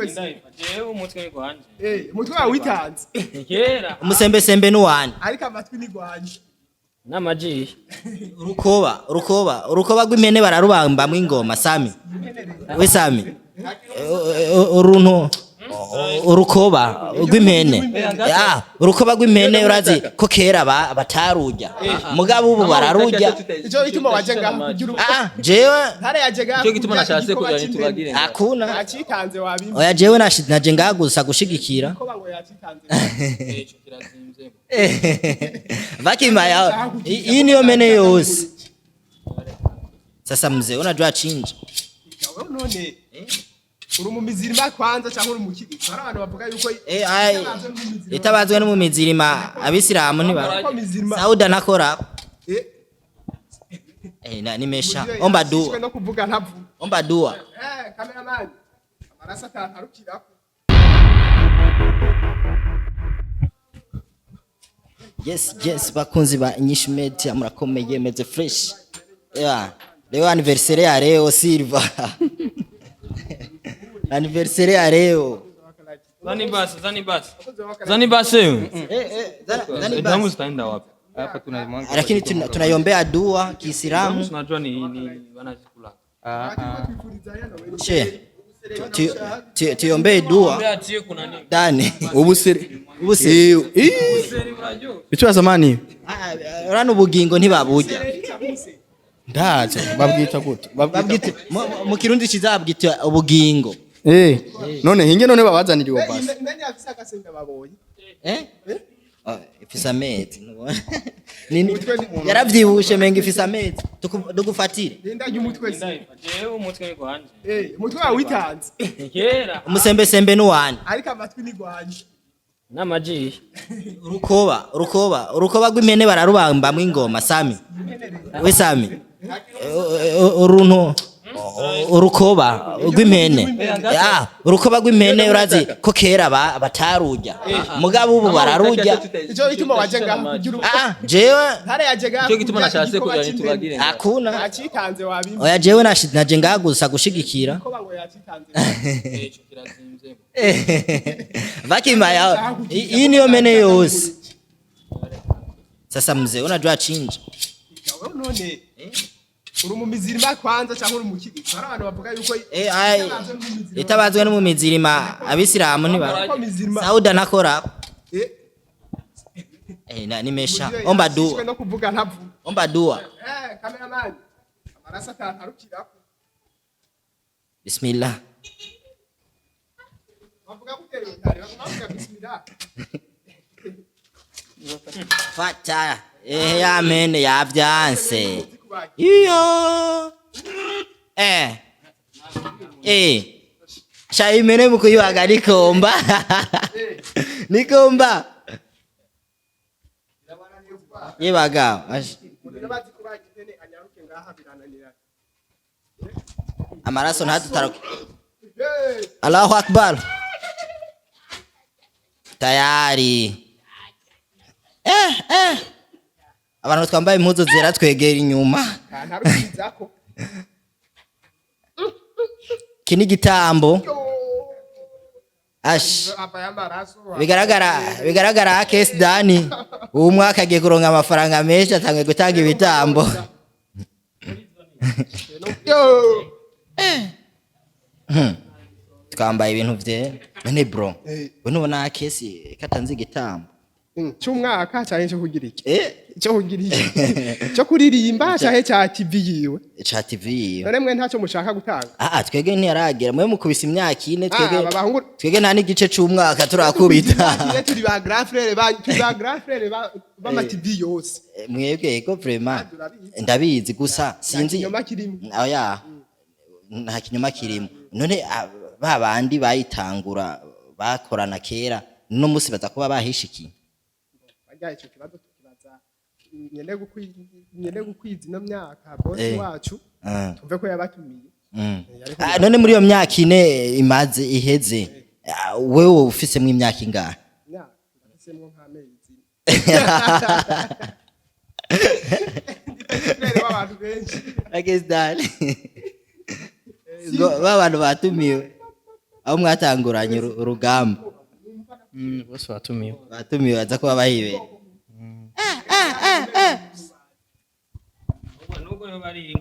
umutwe se jewe umutwe ni gwanje umutwe wawe witanze kera umusembe sembe n'uwani ariko amatwi ni gwanje n'amaji urukoba rw'impene bararubambamwe ingoma Sami we Sami uruntu urukoba rw'impene urukoba rw'impene urazi ko kera batarujya mugabo ubu bararujya ico ituma waje ngaho kugira jewe ntare yaje ngaho cyo gituma nashase ko yani tubagire akuna acitanze wabimwe oya jewe naje ngaho gusa gushigikira ko bango yacitanze ico kirazimvye bakimaya iyi niyo mene yose sasa mzee unajua chinja none uri mu mizirima kwanza cyangwa uri mu kigi hari abantu bavuga yuko itabazwe no mu mizirima abisilamu ntibara Sauda nakora nimesha omba dua no kuvuga ntavu omba dua cameraman amarasa atarukirako yes bakunzi ba Inyishu Media murakomeye meze fresh leo anniversaire ya leo Silva anniversaire ya leo zani basi damu zitaenda wapi hapa tunamwanga lakini tunaiombea dua Kiislamu tunajua ni wanazikula che tuiombee dua ndani ubusere bitu zamani rano bugingo ntibabuja ndaje babwita gute babwita mu kirundi kizabwita ubugingo none hinge none babazaniriwe basi nani afisa akasembe babonye ifisa mezi nini yaravyibushe menga ifisa mezi dugufatire ndajya umutwe se jewe umutwe ni gwanje umutwe wawe witanze kera umusembe sembe n'uwani ariko amatwi ni gwanje n'amaji urukoba rw'impene bararubambamwe ingoma Sami we Sami uruntu urukoba rw'impene urukoba rw'impene urazi ko kera batarujya mugabo ubu bararujya ico ituma waje ngaho kugira jewe ntare yaje ngaho cyo gituma nashase ko yani tubagire akuna acitanze wabimwe oya jewe naje ngaho gusa gushigikira ko bango yacitanze ico kirazimvye bakimaya iyi niyo mene yose sasa mzee unajua chinja none uri mu mizirima kwanza cyangwa uri mu kigi hari abantu bavuga yuko itabazwe no mu mizirima abisilamu ntibara Sauda nakora nimesha omba dua no kuvuga ntavu omba dua cameraman amarasa atarukirako bismillah bavuga gutera utari bavuga bismillah fata amen yavyanse iyo shaimene mukuyuhaga nikomba nikomba yebaga amaraso ntadutaruke Allahu akbar tayari abantu twambaye impuzu zera twegera inyuma kini gitambo bigaragara akesi dani uwo mwaka agiye kuronka amafaranga menshi atangiye gutanga ibitambo twambaye ibintu vyera none bro we nubona akesi katanze igitambo cy'umwaka cyahe cyo kugira iki cyo kugira iki cyo kuririmba cyahe cya TV yiwe cha TV yiwe none mwe ntacyo mushaka gutanga twege ntiyaragera mwe mukubise imyaka ine twege nta n'igice cy'umwaka turakubita turi ba grand frère ba ma TV yose mwebwe ko vraiment ndabizi gusa sinzi inyuma kirimo oya nta kinyoma kirimo none babandi bayitangura bakorana kera no musi baza kuba bahishikiye icyo kibazo tukibaza nyene gukwiza ino myaka bosi wacu tumve ko yabatumiye none muri iyo myaka ine imaze iheze wewe ufisemo imyaka ingahe ufisemo nk'amezi abantu benshi I guess that babantu batumiwe aho mwatanguranye urugamba bose batumiwe batumiwe baza kuba bahibera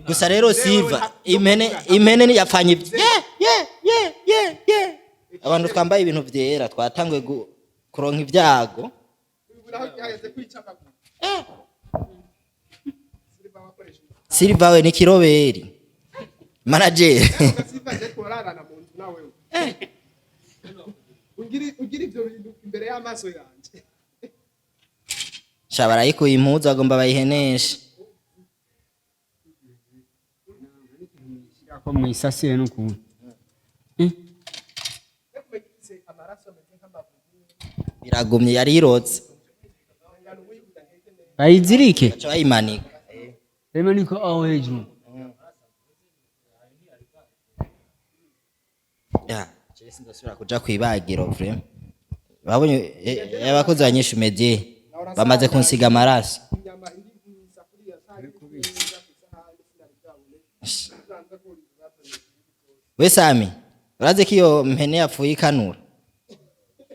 gusa rero Silva impene ni yapfanye abantu twambaye ibintu vyera twatanguye kuronka ibyago Silva we ni kiroberi manager ugira ivyo bintu imbere y'amaso yanje shabara yikuye impuzu agomba bayiheneshe ko mwisasire n'ukuntu biragumye yari irotse bayizirike baca bayimanika rema niko aho hejuru ya Chelsea ndasubira kuja kwibagiro vrem babonye abakozi banyishu medie bamaze kunsiga amaraso we Sami uraze ko iyo mpene yapfuye ikanura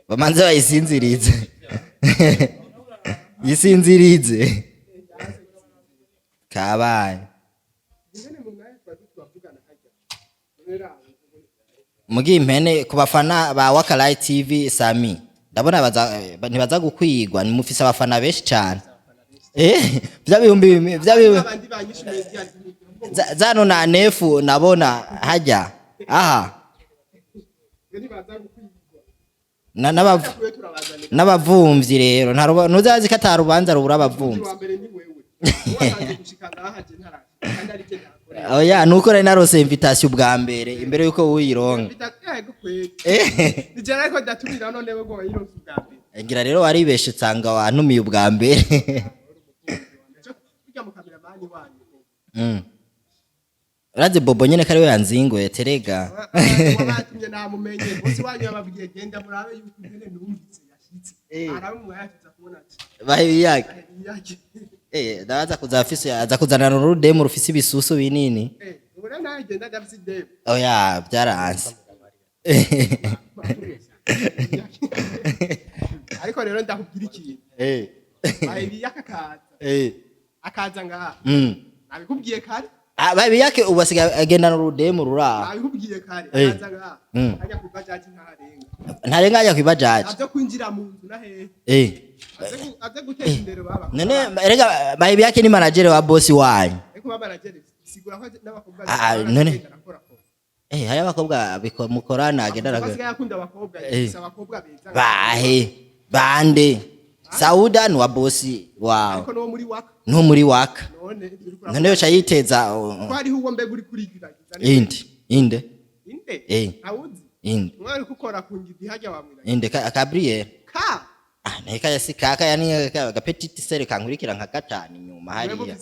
bamanze bayisinzirize yisinzirize kabaye mugi impene ku bafana ba WAKA LIGHT TV Sami ndabona ntibaza gukwigwa ni mufise abafana benshi cyane vyabihumbi zano na nefu nabona hajya aha n'abavumvyi rero ntuzazi ko atarubanza rubura abavumvyi oya nuko rero narose invitation bwa mbere imbere yuko uyironka nijana ko datumira none we ngo yironka bwa mbere ngira rero waribeshe tsanga wantumiye ubwa mbere Raze Bobo nyene kari we yanzingoye terega wabatumye namumenye bose wanyu yababwiye genda murabe yuko nyene numvise yashitse arabe mwayafite kubona ati bahe yake ndaza kuzafise aza kuzana n'urudemo rufise ibisusu binini ubona naye genda ndafise demo oya byaranze ariko rero ndakubwira ikintu bahe yakakaza akaza ngaha nabikubwiye kare babi yake ubasiga agenda n'urudemo rura nabikubwiye kare akaza ngaha ajya kubajaji ntarenga ajya kwibajaji avyo kwinjira mu nzu na hehe aze guteza imbere baba none erega babi yake ni manager wa boss wanyu ariko baba manager sigura ko n'abakobwa none hari abakobwa mukorana agenda basigaye akunda abakobwa yisa abakobwa beza bahe bande Sauda ni wa bosi wawe ariko no muri WAKA no muri WAKA none yoca yiteza ko ari huwo mbega uri kurigiza inde awuzi mwari kukora kungidi hajya wamwira inde Gabriel ka neka yasi kaka yani gapetiti sere kankurikira nka gatani nyuma hariya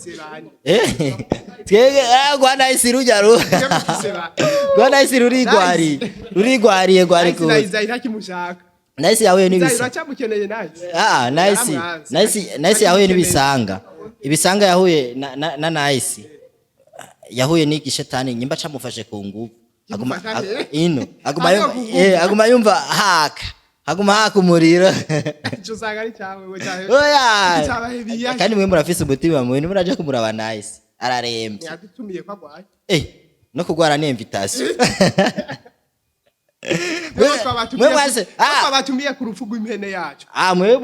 twege gwana isiruja ru gwana isiru rurigwariye gwari ko Nice yahuye n'ibisanga nice yahuye n'ibisanga ibisanga yahuye na nice yahuye n'igishetani nyimba camufashe ku nguvu aguma yumva haka umuriro oya kandi mwe murafise umutima mwe muraje kumuraba nice ararembye yadutumiye kwagwaye no kugwara ni invitation twabatumiye ku rupfu rw'impene yacu mwe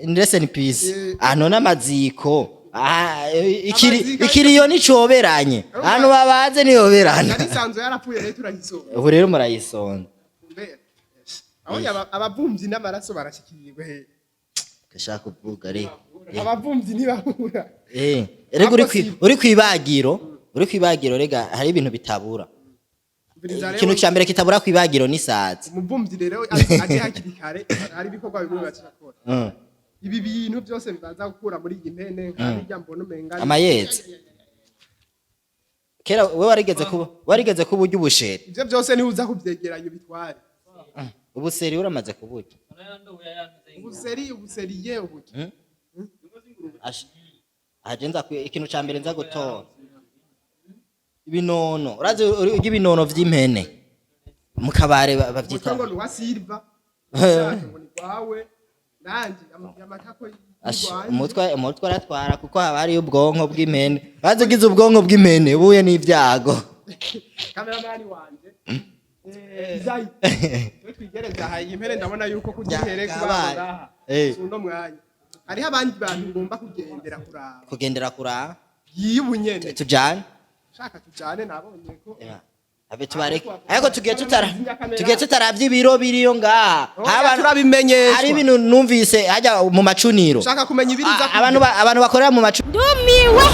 ndetse ni peace none amaziko ikiriyo nicoberanye hano babaze niyoberana narisanzwe yarapfuye rero turayisonga ubu rero murayisonga aho abavumvyi n'amaraso barashikirwe he gashaka kuvuga re abavumvyi ntibahura rego uri kwibagiro rega hari ibintu bitabura ikintu cya mbere kitabura kwibagiro ni sazi umuvumvyi rero aje hakiri kare hari bikorwa bimwe bacakora ibi bintu byose bibanza gukura muri iyi mpene nk'ijya mbona umenga amayetse kera we warigeze kuba urya ubusheri ivyo byose ni uza kubyegeranya bitware ubuseri uramaze kuburya ubuseri ye ubuki ajenza ikintu cya mbere nza gutora ibinono urazi urya ibinono vy'impene mu kabare umutwe bavyita ngo ni uwa silva ushaka ngo ni gwawe nanjye amatako umutwe aratwara kuko haba hariyo ubwonko bw'impene bazi ugize ubwonko bw'impene ubuye n'ibyago kameramani wanje izayi twigereza aha iyi mpene ndabona yuko kugihere kubanga suno mwanya hariho abandi bantu ngomba kugendera kuraba yibunyene tujane shaka tujane nabonye ko abe tubareke ariko tugiye tutaravye ibiro biriyo ngaha turabimenyeshwa hari ibintu numvise hajya mu macuniro shaka kumenya ibiri abantu bakorera mu macuniro ndumiwe